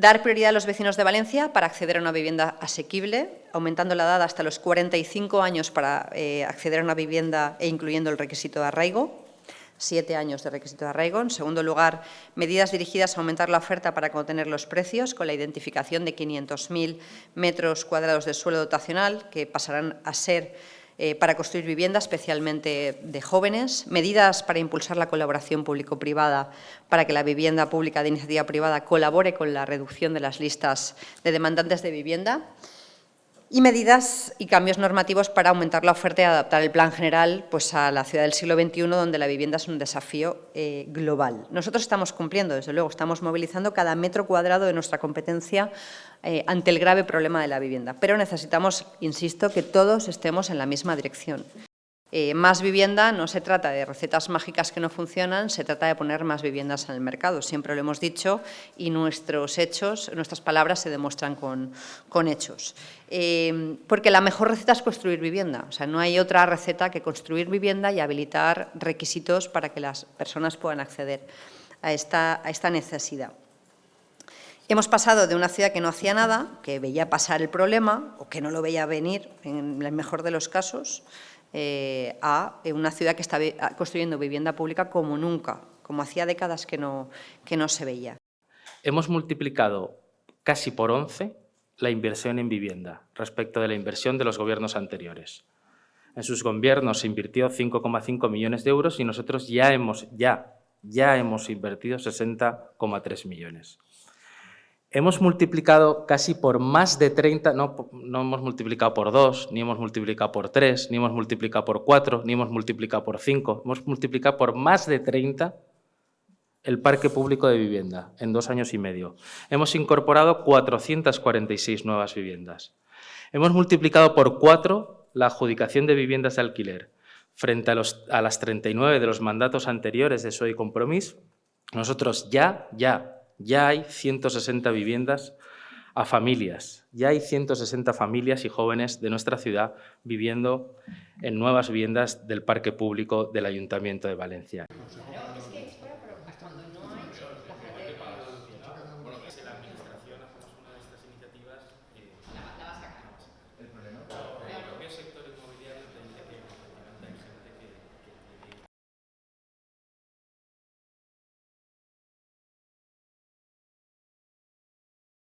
Dar prioridad a los vecinos de Valencia para acceder a una vivienda asequible, aumentando la edad hasta los 45 años para acceder a una vivienda e incluyendo el requisito de arraigo, 7 años de requisito de arraigo. En segundo lugar, medidas dirigidas a aumentar la oferta para contener los precios, con la identificación de 500.000 metros cuadrados de suelo dotacional, que pasarán a ser para construir vivienda, especialmente de jóvenes, medidas para impulsar la colaboración público-privada para que la vivienda pública de iniciativa privada colabore con la reducción de las listas de demandantes de vivienda y medidas y cambios normativos para aumentar la oferta y adaptar el plan general pues, a la ciudad del siglo XXI, donde la vivienda es un desafío global. Nosotros estamos cumpliendo, desde luego, estamos movilizando cada metro cuadrado de nuestra competencia ante el grave problema de la vivienda, pero necesitamos, insisto, que todos estemos en la misma dirección. Más vivienda no se trata de recetas mágicas que no funcionan, se trata de poner más viviendas en el mercado. Siempre lo hemos dicho y nuestros hechos, nuestras palabras se demuestran con hechos. Porque la mejor receta es construir vivienda. O sea, no hay otra receta que construir vivienda y habilitar requisitos para que las personas puedan acceder a esta necesidad. Hemos pasado de una ciudad que no hacía nada, que veía pasar el problema o que no lo veía venir, en el mejor de los casos, a una ciudad que está construyendo vivienda pública como nunca, como hacía décadas que no se veía. Hemos multiplicado casi por 11 la inversión en vivienda respecto de la inversión de los gobiernos anteriores. En sus gobiernos se invirtió 5,5 millones de euros y nosotros ya hemos invertido 60,3 millones. Hemos multiplicado casi por más de 30, no hemos multiplicado por 2, ni hemos multiplicado por 3, ni hemos multiplicado por 4, ni hemos multiplicado por 5. Hemos multiplicado por más de 30 el parque público de vivienda en 2 años y medio. Hemos incorporado 446 nuevas viviendas. Hemos multiplicado por 4 la adjudicación de viviendas de alquiler. Frente a las 39 de los mandatos anteriores de PSOE y Compromís, nosotros ya hay 160 viviendas a familias. Ya hay 160 familias y jóvenes de nuestra ciudad viviendo en nuevas viviendas del parque público del Ayuntamiento de Valencia.